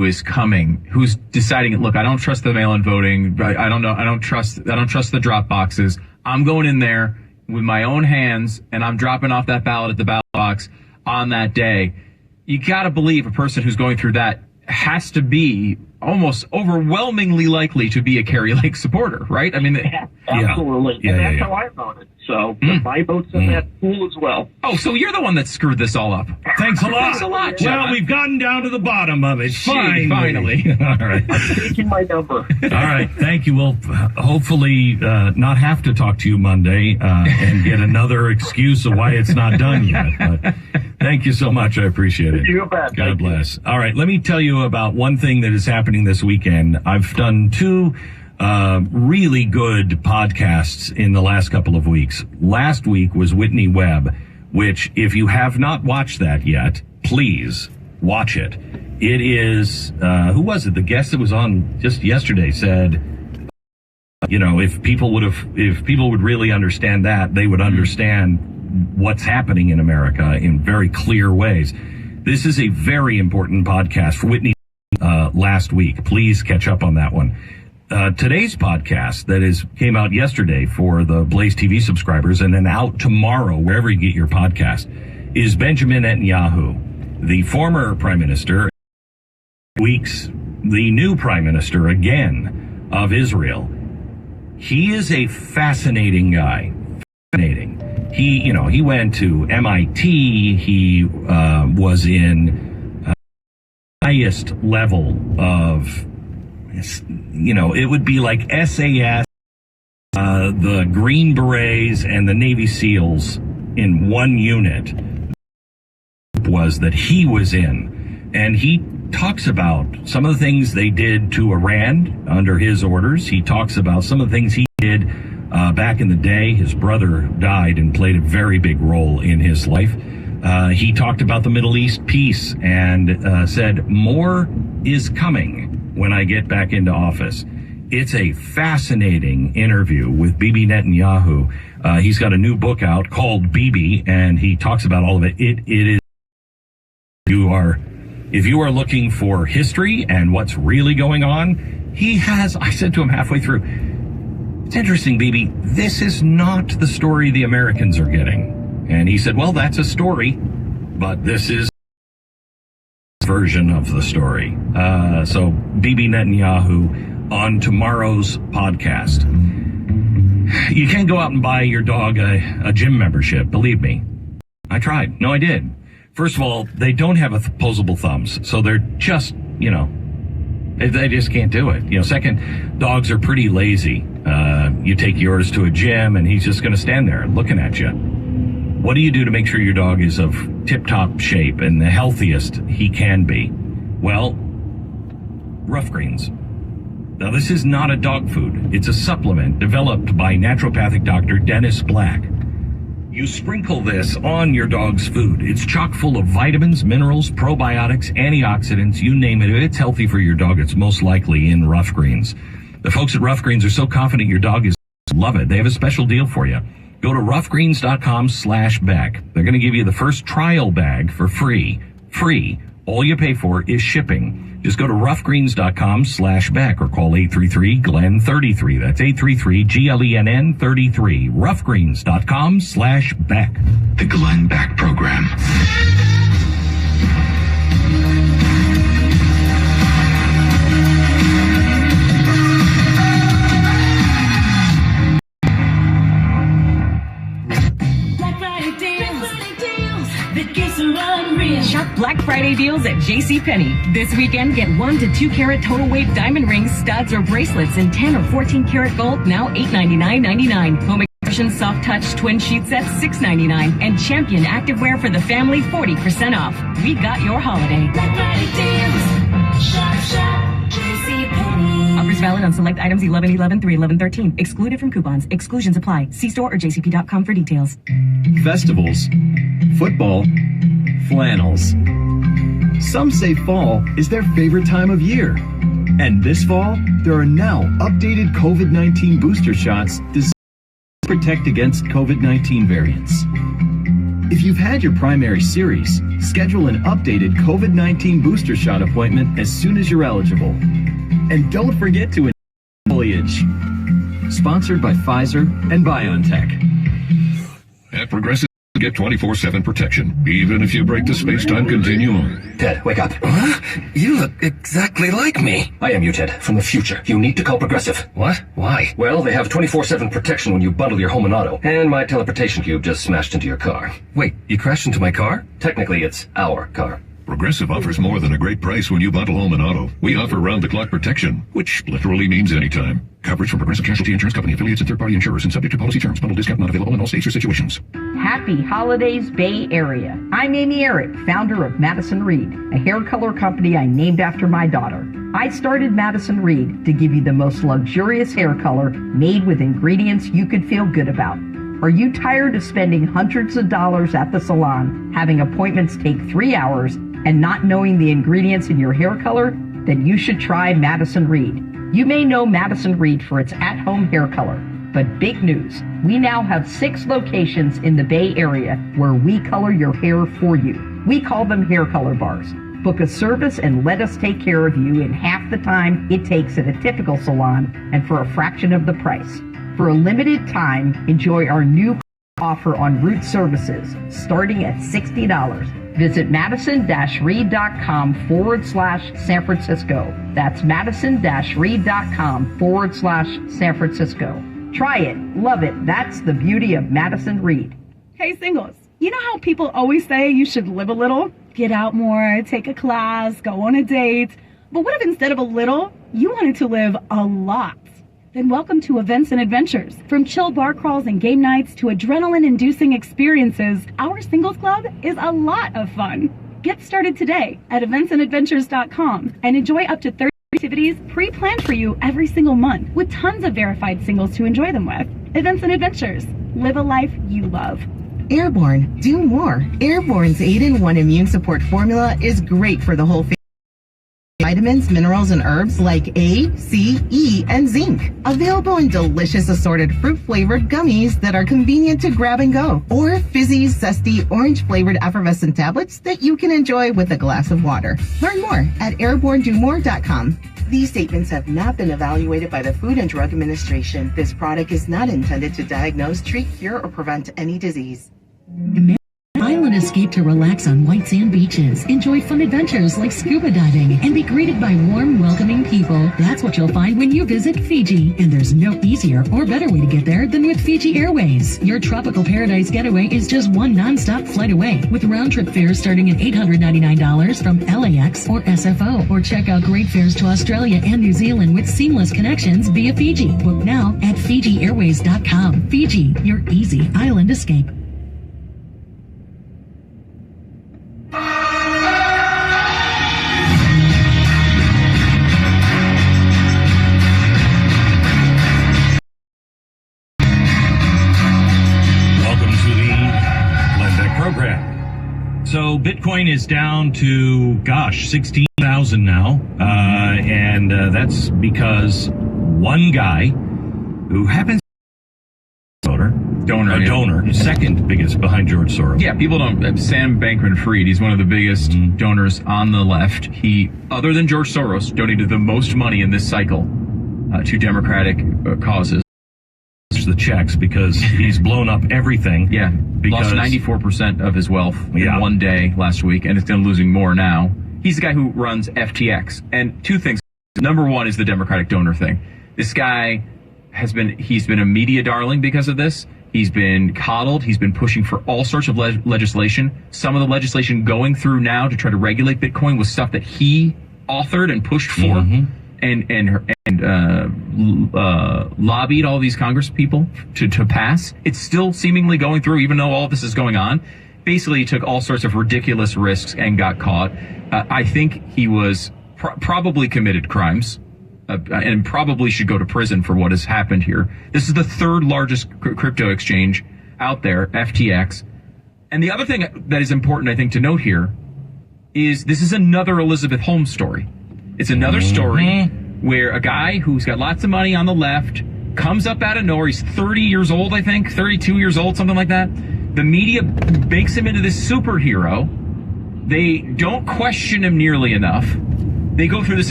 is coming, who's deciding, look, I don't trust the mail-in voting. I don't trust the drop boxes. I'm going in there with my own hands and I'm dropping off that ballot at the ballot box on that day. You got to believe a person who's going through that has to be almost overwhelmingly likely to be a Kerry Lake supporter, right? I mean, absolutely. Yeah. And that's how I voted. So my vote's in that pool as well. Oh, so you're the one that screwed this all up. Thanks a lot. Thanks a lot, John. Well, we've gotten down to the bottom of it. Finally. All right. I'm taking my number. All right. Thank you. We'll hopefully not have to talk to you Monday and get another excuse of why it's not done yet. But thank you so much. I appreciate it. You bet. God bless. All right. Let me tell you about one thing that is happening this weekend. I've done two really good podcasts in the last couple of weeks. Last week was Whitney Webb, which if you have not watched that yet, please watch it. It is, who was it? The guest that was on just yesterday said, if people would really understand that, they would understand what's happening in America in very clear ways. This is a very important podcast for Whitney last week. Please catch up on that one. Today's podcast that came out yesterday for the Blaze TV subscribers and then out tomorrow, wherever you get your podcast, is Benjamin Netanyahu, the former prime minister, the new prime minister again of Israel. He is a fascinating guy. Fascinating. He went to MIT. He was in highest level of, it would be like SAS, the Green Berets and the Navy SEALs in one unit was that he was in. And he talks about some of the things they did to Iran under his orders. He talks about some of the things he did back in the day. His brother died and played a very big role in his life. He talked about the Middle East peace and said, more is coming when I get back into office. It's a fascinating interview with Bibi Netanyahu. He's got a new book out called Bibi, and he talks about all of it. It is, if you are looking for history and what's really going on, I said to him halfway through, it's interesting, Bibi, this is not the story the Americans are getting. And he said, well, that's a story, but this is version of the story. So Bibi Netanyahu on tomorrow's podcast. You can't go out and buy your dog a gym membership. Believe me. I tried. No, I did. First of all, they don't have opposable thumbs. So they're just, they just can't do it. Second, dogs are pretty lazy. You take yours to a gym and he's just going to stand there looking at you. What do you do to make sure your dog is of tip-top shape and the healthiest he can be? Well, Rough Greens. Now, this is not a dog food. It's a supplement developed by naturopathic Dr. Dennis Black. You sprinkle this on your dog's food. It's chock full of vitamins, minerals, probiotics, antioxidants, you name it. If it's healthy for your dog, it's most likely in Rough Greens. The folks at Rough Greens are so confident your dog is love it. They have a special deal for you. Go to roughgreens.com/Beck. They're going to give you the first trial bag for free. Free. All you pay for is shipping. Just go to roughgreens.com/Beck or call 833-GLEN-33. That's 833-GLENN-33. Roughgreens.com/Beck. The Glenn Beck Program. Shop Black Friday deals at JCPenney. This weekend, get 1 to 2 carat total weight diamond rings, studs, or bracelets in 10 or 14 karat gold, now $899.99. Home Expression Soft Touch Twin Sheet Sets, $699. And Champion Activewear for the family, 40% off. We got your holiday. Black Friday deals. Shop, JCPenney. Offers valid on select items 11/11 through 11/13. Excluded from coupons. Exclusions apply. See store or jcp.com for details. Festivals, football, flannels. Some say fall is their favorite time of year. And this fall, there are now updated COVID-19 booster shots designed to protect against COVID-19 variants. If you've had your primary series, schedule an updated COVID-19 booster shot appointment as soon as you're eligible. And don't forget to foliage. Sponsored by Pfizer and BioNTech. At Progressive, get 24/7 protection, even if you break the space-time continuum. Ted, wake up. Huh? You look exactly like me. I am you, Ted, from the future. You need to call Progressive. What? Why? Well, they have 24/7 protection when you bundle your home and auto. And my teleportation cube just smashed into your car. Wait, you crashed into my car? Technically, it's our car. Progressive offers more than a great price when you bundle home and auto. We offer round-the-clock protection, which literally means anytime. Coverage from Progressive Casualty Insurance Company, affiliates, and third-party insurers, and subject to policy terms. Bundle discount not available in all states or situations. Happy holidays, Bay Area. I'm Amy Eric, founder of Madison Reed, a hair color company I named after my daughter. I started Madison Reed to give you the most luxurious hair color made with ingredients you could feel good about. Are you tired of spending hundreds of dollars at the salon, having appointments take 3 hours, and not knowing the ingredients in your hair color? Then you should try Madison Reed. You may know Madison Reed for its at-home hair color, but big news. We now have 6 locations in the Bay Area where we color your hair for you. We call them hair color bars. Book a service and let us take care of you in half the time it takes at a typical salon and for a fraction of the price. For a limited time, enjoy our new offer on root services starting at $60. Visit madison-reed.com/San Francisco. That's madison-reed.com/San Francisco. Try it. Love it. That's the beauty of Madison Reed. Hey, singles. You know how people always say you should live a little? Get out more, take a class, go on a date. But what if instead of a little, you wanted to live a lot? Then welcome to Events and Adventures. From chill bar crawls and game nights to adrenaline-inducing experiences, our singles club is a lot of fun. Get started today at eventsandadventures.com and enjoy up to 30 activities pre-planned for you every single month with tons of verified singles to enjoy them with. Events and Adventures. Live a life you love. Airborne, do more. Airborne's 8-in-1 immune support formula is great for the whole family. Vitamins, minerals, and herbs like A, C, E, and zinc. Available in delicious assorted fruit-flavored gummies that are convenient to grab and go. Or fizzy, zesty, orange-flavored effervescent tablets that you can enjoy with a glass of water. Learn more at airbornedomore.com. These statements have not been evaluated by the Food and Drug Administration. This product is not intended to diagnose, treat, cure, or prevent any disease. Island escape to relax on white sand beaches, enjoy fun adventures like scuba diving, and be greeted by warm, welcoming people. That's what you'll find when you visit Fiji. And there's no easier or better way to get there than with Fiji Airways. Your tropical paradise getaway is just one nonstop flight away, with round-trip fares starting at $899 from LAX or SFO. Or check out great fares to Australia and New Zealand with seamless connections via Fiji. Book now at FijiAirways.com. Fiji, your easy island escape. So Bitcoin is down to, 16,000 now. And that's because one guy who happens to be a donor, second biggest behind George Soros. Yeah, people don't. Sam Bankman-Fried, he's one of the biggest donors on the left. He, other than George Soros, donated the most money in this cycle to Democratic causes. The checks because he's blown up everything. Yeah, lost 94% of his wealth in one day last week, and it's going to losing more now. He's the guy who runs FTX. And two things. Number one is the Democratic donor thing. This guy he's been a media darling because of this. He's been coddled. He's been pushing for all sorts of legislation. Some of the legislation going through now to try to regulate Bitcoin was stuff that he authored and pushed for. And lobbied all these Congress people to pass. It's still seemingly going through, even though all this is going on. Basically, he took all sorts of ridiculous risks and got caught. I think he was probably committed crimes and probably should go to prison for what has happened here. This is the third largest crypto exchange out there, FTX. And the other thing that is important, I think, to note here is this is another Elizabeth Holmes story. It's another story where a guy who's got lots of money on the left comes up out of nowhere. He's 30 years old, I think, 32 years old, something like that. The media makes him into this superhero. They don't question him nearly enough. They go through this